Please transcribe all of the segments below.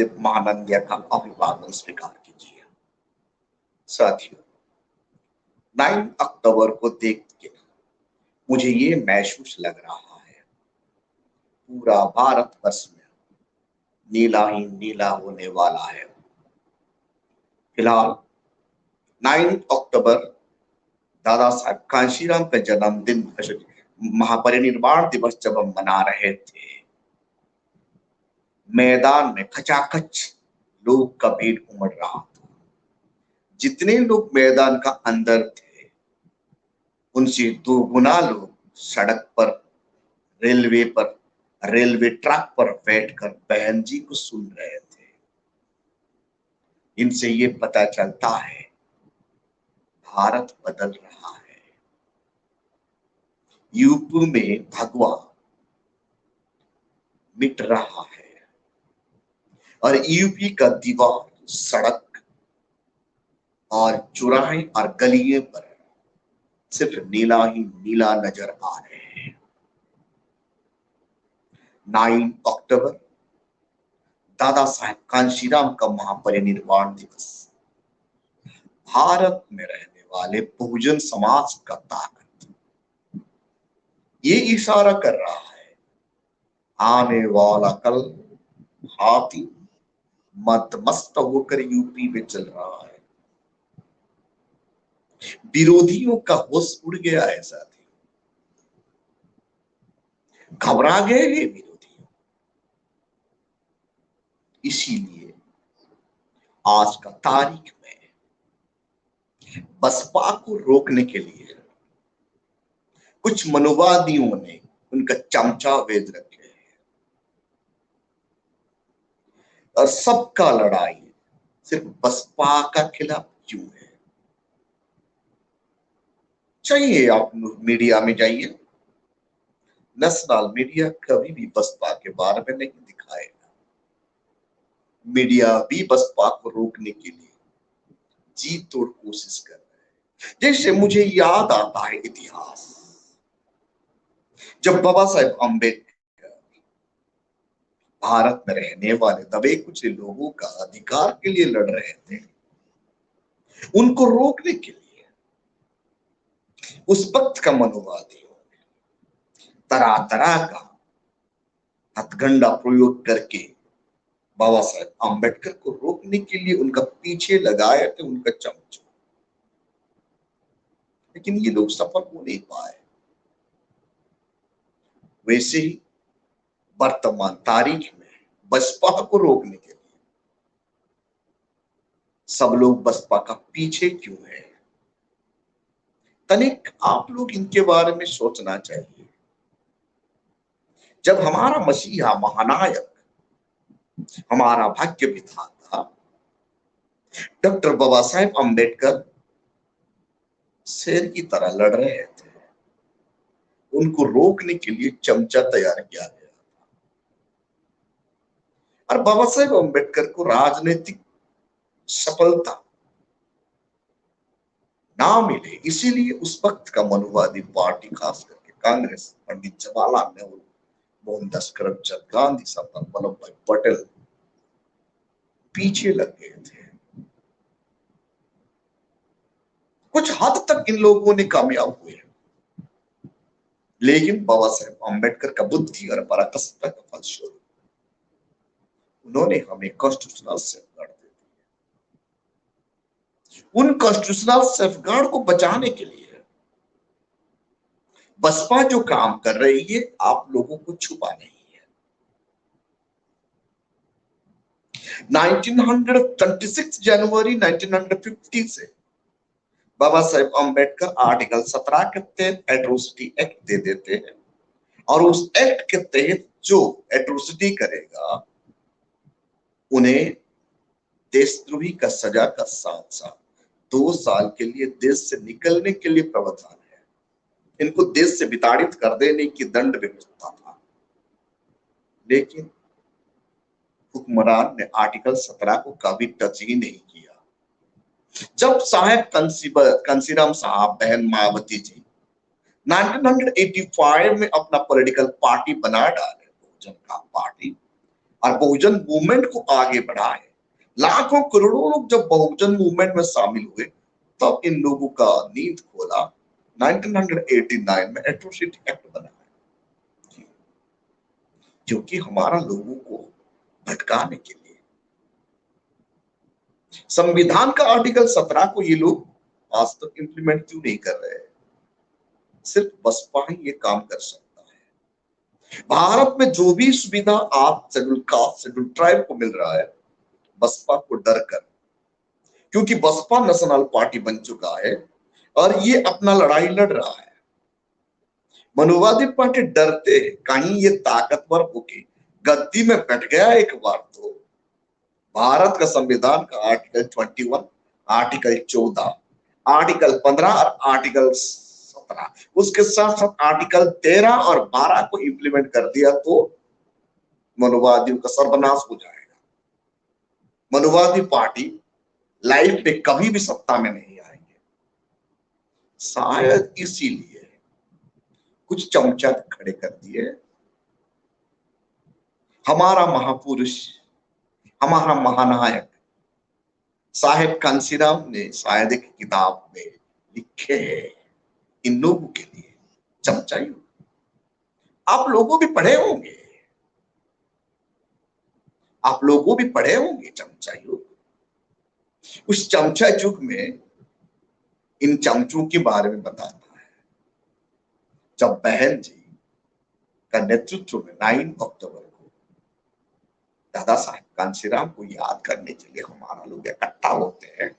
गुरुदेव महानंदिया का अभिवादन स्वीकार कीजिए। साथियों, 9 अक्टूबर को देख के मुझे ये महसूस लग रहा है, पूरा भारत वर्ष में नीला ही नीला होने वाला है। फिलहाल 9 अक्टूबर दादा साहब कांशीराम का जन्मदिन, महापरिनिर्वाण दिवस जब हम मना रहे थे, मैदान में खचाखच लोग का भीड़ उमड़ रहा था। जितने लोग मैदान का अंदर थे, उनसे 2 गुना लोग सड़क पर, रेलवे ट्रैक पर बैठकर बहन जी को सुन रहे थे। इनसे ये पता चलता है, भारत बदल रहा है। यूपी में भगवा मिट रहा है और यूपी का दीवार, सड़क और चौराहे और गलिये पर सिर्फ नीला ही नीला नजर आ रहे हैं। 9 अक्टूबर दादा साहब कांशीराम का महापरिनिर्वाण दिवस भारत में रहने वाले बहुजन समाज का ताकत ये इशारा कर रहा है, आने वाला कल हाथी मतमस्त होकर यूपी में चल रहा है। विरोधियों का होश उड़ गया है साथी, घबरा गए हैं विरोधी। इसीलिए आज का तारीख में बसपा को रोकने के लिए कुछ मनुवादियों ने उनका चमचा वेद रखे हैं और सबका लड़ाई सिर्फ बसपा का खिलाफ क्यों है। चाहिए आप मीडिया में जाइए, नेशनल मीडिया कभी भी बसपा के बारे में नहीं दिखाएगा। मीडिया भी बसपा को रोकने के लिए जी तोड़ कोशिश कर रहे हैं। जैसे मुझे याद आता है इतिहास, जब बाबा साहेब अम्बेडकर भारत में रहने वाले दबे कुचले लोगों का अधिकार के लिए लड़ रहे थे, उनको रोकने के लिए उस वक्त का मनोवादियों ने तरह तरह का हथकंडा प्रयोग करके बाबा साहेब अम्बेडकर को रोकने के लिए उनका पीछे लगाए थे उनका चमचा, लेकिन ये लोग सफल हो नहीं पाए। वैसे ही वर्तमान तारीख में बसपा को रोकने के लिए सब लोग बसपा का पीछे क्यों है? तनिक आप लोग इनके बारे में सोचना चाहिए। जब हमारा मसीहा महानायक, हमारा भाग्य विधाता डॉक्टर बाबा साहेब अम्बेडकर शेर की तरह लड़ रहे थे, उनको रोकने के लिए चमचा तैयार किया गया था और बाबा साहेब अम्बेडकर को राजनीतिक सफलता ना मिले, इसीलिए उस वक्त का मनुवादी पार्टी, खास करके कांग्रेस, पंडित जवाहरलाल नेहरू, मोहनदास करमचंद गांधी, सरदार वल्लभ भाई पटेल पीछे लग गए थे। कुछ हद तक इन लोगों ने कामयाब हुए, लेकिन बाबा साहेब अम्बेडकर का बुद्धि और पराकाष्ठा का फलस्वरूप उन्होंने हमें कॉन्स्टिट्यूशनल सेफगार्ड दे दिए। उन कॉन्स्टिट्यूशनल सेफगार्ड को बचाने के लिए बसपा जो काम कर रही है, आप लोगों को छुपा नहीं है। 1936 जनवरी 1950 से बाबा साहेब अम्बेडकर आर्टिकल 17 के तहत एट्रोसिटी एक्ट दे देते हैं और उस एक्ट के तहत जो एट्रोसिटी करेगा उन्हें देशद्रोही का सजा का साथ साथ 2 साल के लिए देश से निकलने के लिए प्रावधान है। इनको देश से विताड़ित कर देने की दंड व्यवस्था था, लेकिन हुक्मरान ने आर्टिकल 17 को कभी टच ही नहीं किया। जब साहेब कांशीराम साहब, बहन मायावती जी 1985 में अपना पॉलिटिकल पार्टी बना डाले, बहुजन का पार्टी, और बहुजन मूवमेंट को आगे बढ़ाए। लाखों करोड़ों लोग जब बहुजन मूवमेंट में शामिल हुए तब इन लोगों का नींद खोला। 1989 में एट्रोसिटी एक्ट बना जो कि हमारा लोगों को भटकाने के लिए। संविधान का आर्टिकल 17 को ये लोग आज तक इंप्लीमेंट क्यों नहीं कर रहे? सिर्फ बसपा ही ये काम कर सकता है। भारत में जो भी सुविधा आप शेड्यूल कास्ट शेड्यूल ट्राइब को मिल रहा है बसपा को डर कर, क्योंकि बसपा नेशनल पार्टी बन चुका है और ये अपना लड़ाई लड़ रहा है। मनुवादी पार्टी डरते हैं कहीं ये ताकतवर होके गद्दी में बैठ गया एक बार तो भारत का संविधान का आर्टिकल 21, आर्टिकल 14, आर्टिकल 15 और आर्टिकल 17 उसके साथ साथ आर्टिकल 13 और 12 को इंप्लीमेंट कर दिया तो मनुवादियों का सर्वनाश हो जाएगा। मनुवादी पार्टी लाइफ में कभी भी सत्ता में नहीं आएंगे। शायद इसीलिए कुछ चमचा खड़े कर दिए। हमारा महापुरुष, हमारा महानायक साहेब कांशीराम ने शायद एक किताब में लिखे हैं इन लोगों के लिए चमचा युग। आप लोगों भी पढ़े होंगे, आप लोगों भी पढ़े होंगे चमचा युग। उस चमचा युग में इन चमचों के बारे में बताता है। जब बहन जी का नेतृत्व में 9 अक्टूबर को दादा साहेब कांशीराम को याद करने के लिए हमारा लोग इकट्ठा होते हैं,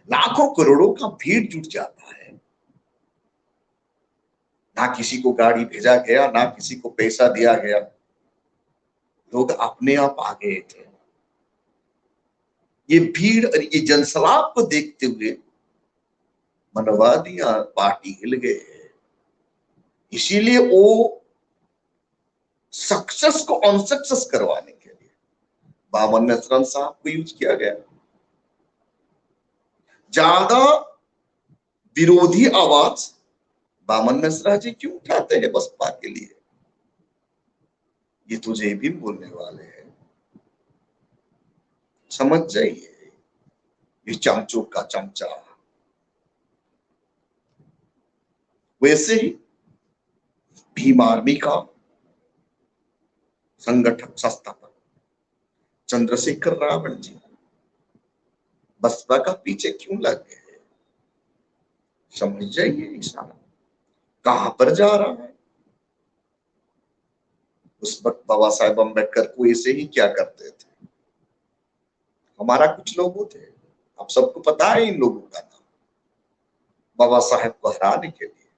लाखों करोड़ों का भीड़ जुट जाता है। ना किसी को गाड़ी भेजा गया, ना किसी को पैसा दिया गया, लोग अपने आप आ गए थे। ये भीड़ और ये जनसलाब को देखते हुए मनवादी पार्टी हिल गए। इसीलिए वो सक्सेस को अनसक्सेस करवाने के लिए बामन नसरन साहब को यूज किया गया। ज्यादा विरोधी आवाज बामन मिश्रा जी क्यों उठाते हैं बसपा के लिए? ये तुझे भी बोलने वाले हैं, समझ जाइए। ये चमचों का चमचा। वैसे ही भीम आर्मी का संगठक संस्थापक चंद्रशेखर रावण जी बसपा का पीछे क्यों लग गए? समझ जाइए इशारा कहां पर जा रहा है। उस वक्त बाबा साहेब अम्बेडकर को ऐसे ही क्या करते थे। हमारा कुछ लोग थे, आप सबको पता है इन लोगों का नाम। बाबा साहेब को हराने के लिए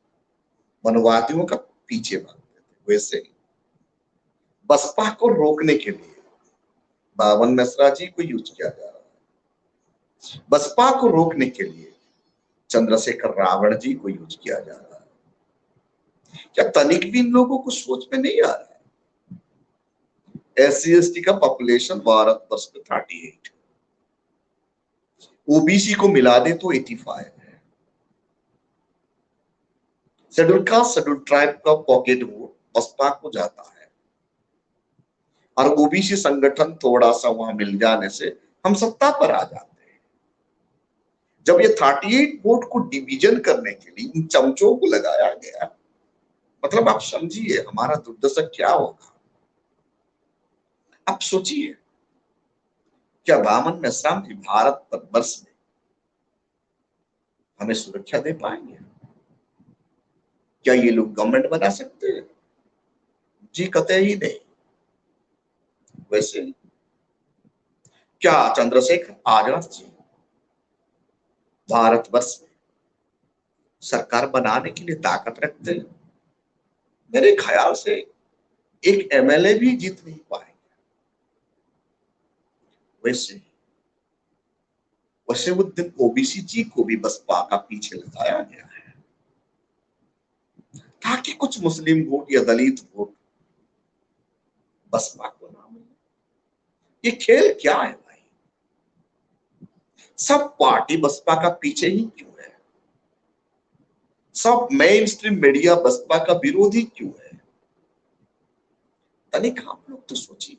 मनवादियों का पीछे भागते थे। वैसे ही बसपा को रोकने के लिए बावन मिश्रा जी को यूज किया जा रहा है। बसपा को रोकने के लिए चंद्रशेखर रावण जी को यूज किया जा रहा है। क्या तनिक भी इन लोगों को सोच में नहीं आ रहा है? SC/ST का पॉपुलेशन भारत वर्ष में 38, ओबीसी को मिला दे तो 85 है। शेड्यूल कास्ट शेड्यूल ट्राइब का पॉकेट वोट बसपा को जाता है और ओबीसी संगठन थोड़ा सा वहां मिल जाने से हम सत्ता पर आ जाते हैं। जब ये 38 वोट को डिवीजन करने के लिए इन चमचों को लगाया गया, मतलब आप समझिए हमारा दुर्दशा क्या होगा। आप सोचिए, क्या बामन मिश्रा जी भारत वर्ष में हमें सुरक्षा दे पाएंगे? क्या ये लोग गवर्नमेंट बना सकते हैं? जी कतई नहीं। वैसे क्या चंद्रशेखर आजाद जी भारत वर्ष में सरकार बनाने के लिए ताकत रखते हैं? मेरे ख्याल से एक MLA भी जीत नहीं पाएंगे। वैसे वसीमुद्दीन ओबीसी जी को भी बसपा का पीछे लगाया गया है ताकि कुछ मुस्लिम वोट या दलित वोट बसपा को ना मिले। ये खेल क्या है भाई? सब पार्टी बसपा का पीछे ही क्यों है? सब मेन स्ट्रीम मीडिया बसपा का विरोधी क्यों है? तनिक आप लोग तो सोचिए,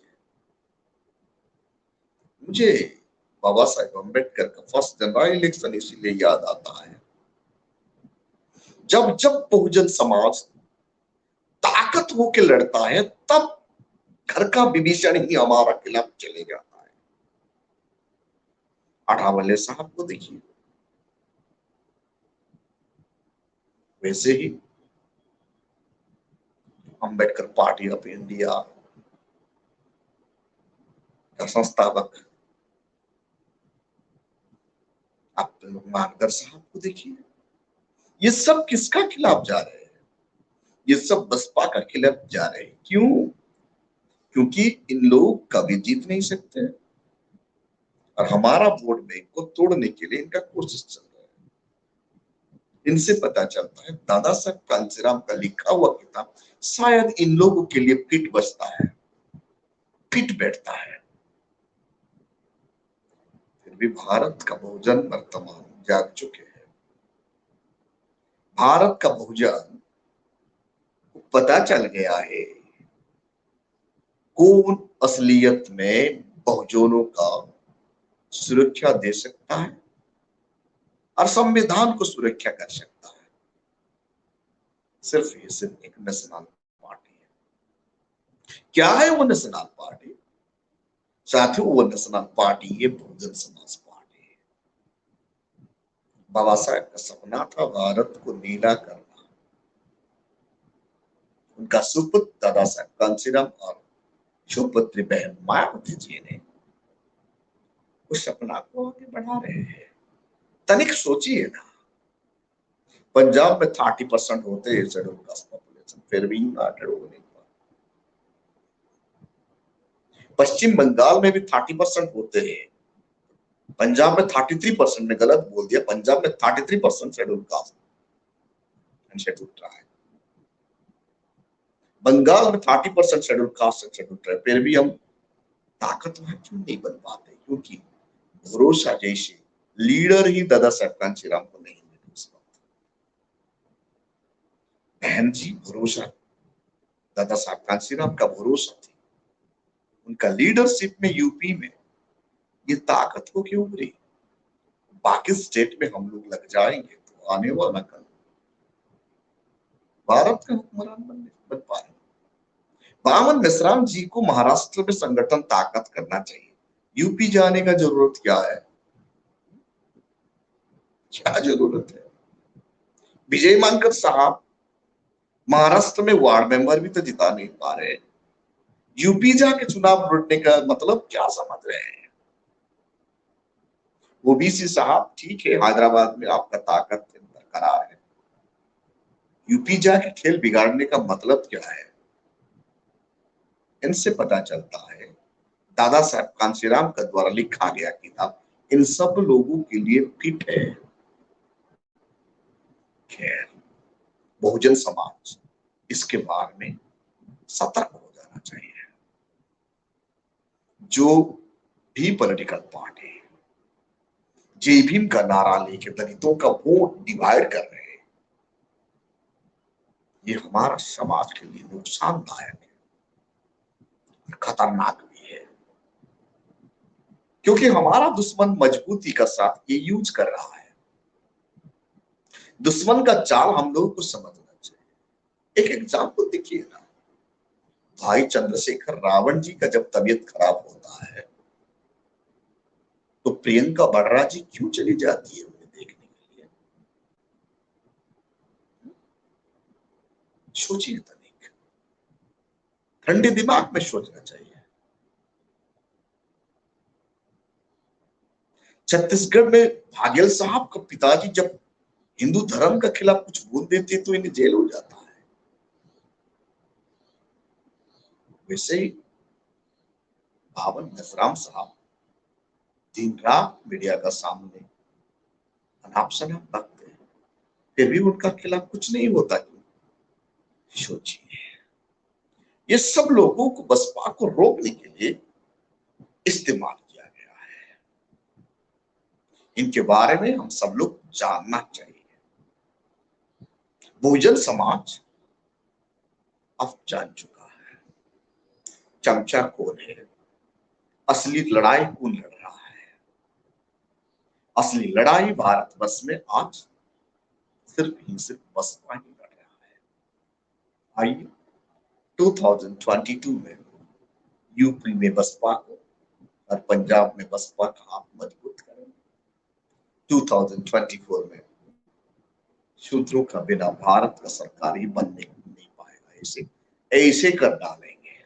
मुझे बाबा साहेब अम्बेडकर का फर्स्ट जनरल इलेक्शन इसीलिए याद आता है, जब जब बहुजन समाज ताकत होके लड़ता है तब घर का विभीषण ही हमारा खिलाफ चले जाता है। अठावले साहब को देखिए, वैसे ही अम्बेडकर पार्टी ऑफ इंडिया का संस्थापक आप लोग मानकर साहब को देखिए, ये सब किसका खिलाफ जा रहे हैं? ये सब बसपा का खिलाफ जा रहे हैं। क्यों? क्योंकि इन लोग कभी जीत नहीं सकते और हमारा वोट बैंक को तोड़ने के लिए इनका कोशिश चल रहा है। इनसे पता चलता है दादा साहब कांचीराम का लिखा हुआ किताब शायद इन लोगों के लिए फिट बचता है, फिट बैठता है। फिर भी भारत का बहुजन वर्तमान जाग चुके हैं। भारत का बहुजन को पता चल गया है कौन असलियत में बहुजनों का सुरक्षा दे सकता है और संविधान को सुरक्षा कर सकता है। सिर्फ एक नेशनल पार्टी है। क्या है वो नेशनल पार्टी? साथियों, वो नेशनल पार्टी है बहुजन समाज पार्टी है। बाबा साहेब का सपना था भारत को नीला करना। उनका सुपुत्र दादा साहेब कांचीराम और सुपुत्री बहन मायावती जी ने उस सपना को आगे बढ़ा रहे हैं। तनिक सोचिए ना, पंजाब में 30% होते हैं शेड्यूल कास्ट पॉपुलेशन, फिर भी अटेड हो नहीं पाए। पश्चिम बंगाल में भी 30% होते हैं, पंजाब में 33% ने गलत बोल दिया, पंजाब में 33% schedule caste and schedule tribe. Bengal में 30% schedule caste and schedule tribe, फिर भी हम ताकतवर क्यों नहीं बन पाते? क्योंकि भरोसा जैसे लीडर ही दादा साहब कांचीराम को नहीं मिले उस वक्त। बहन जी भरोसा, दादा साहब कांचीराम का भरोसा थी, उनका लीडरशिप में यूपी में ये ताकत हो क्यों उभरी। बाकी स्टेट में हम लोग लग जाएंगे तो आने वाला कल भारत का हुक्मरान बन पाएंगे। बामन मिश्राम जी को महाराष्ट्र में संगठन ताकत करना चाहिए, यूपी जाने का जरूरत क्या है? क्या जरूरत है? विजय मानकर साहब महाराष्ट्र में वार्ड मेंबर भी तो जिता नहीं पा रहे, यूपी जाके चुनाव लड़ने का मतलब क्या समझ रहे हैं? ओबीसी साहब ठीक है, हैदराबाद में आपका ताकत बरकरार है, यूपी जाके खेल बिगाड़ने का मतलब क्या है? इनसे पता चलता है दादा साहब कांशीराम का द्वारा लिखा गया किताब इन सब लोगों के लिए फिट है। खैर, बहुजन समाज इसके बारे में सतर्क हो जाना चाहिए। जो भी पॉलिटिकल पार्टी जय भीम का नारा लेके दलितों का वोट डिवाइड कर रहे हैं, ये हमारा समाज के लिए नुकसानदायक है, खतरनाक भी है, क्योंकि हमारा दुश्मन मजबूती का साथ ये यूज कर रहा है। दुश्मन का चाल हम लोगों को समझना चाहिए। एक एग्जाम्पल देखिए ना, भाई चंद्रशेखर रावण जी का जब तबीयत खराब होता है तो प्रियंका बड़रा जी क्यों चली जाती है उन्हें देखने के लिए? सोचिए तनिक, ठंडे दिमाग में सोचना चाहिए। छत्तीसगढ़ में भागेल साहब का पिताजी जब हिंदू धर्म के खिलाफ कुछ बोल देते तो इन्हें जेल हो जाता है। वैसे ही बावन नसराम साहब दिन रात मीडिया का सामने अनाप शनाप बकते हैं, फिर भी उनका खिलाफ कुछ नहीं होता। क्यों? सोचिए, ये सब लोगों को बसपा को रोकने के लिए इस्तेमाल किया गया है। इनके बारे में हम सब लोग जानना चाहिए। बहुजन समाज अब जान चुका है, चमचा कौन है, असली लड़ाई कौन लड़ रहा है। असली लड़ाई भारतवर्ष में आज सिर्फ बसपा ही लड़ रहा है। आइए 2022 में यूपी में बसपा को और पंजाब में बसपा का आप मजबूत करें। 2024 में शूद्रों का बिना भारत का सरकार ही बनने नहीं पाएगा, ऐसे ऐसे कर डालेंगे।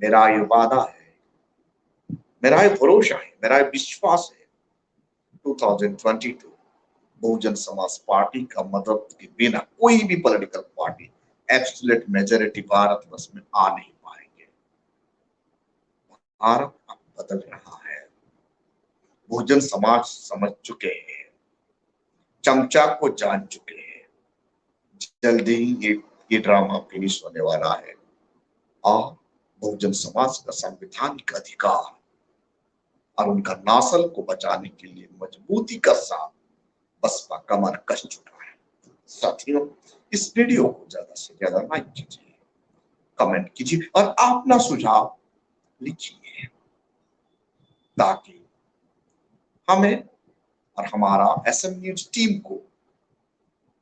मेरा ये वादा है, मेरा ये भरोसा है, मेरा ये विश्वास है। 2022 बहुजन समाज पार्टी का मदद के बिना कोई भी political party absolute majority Bharatvarsh में आ नहीं पाएंगे। भारत अब बदल रहा है, बहुजन समाज समझ चुके हैं, चमचा को जान चुके हैं। जल्दी ही ये ड्रामा फिनिश होने वाला है और बहुजन समाज का संवैधानिक अधिकार और उनका नस्ल को बचाने के लिए मजबूती का साथ बसपा कमर कस चुका है। साथियों, इस वीडियो को ज्यादा से ज्यादा लाइक कीजिए, कमेंट कीजिए और अपना सुझाव लिखिए, ताकि हमें और हमारा SM न्यूज टीम को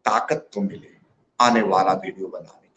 ताकत तो मिले आने वाला वीडियो बनाने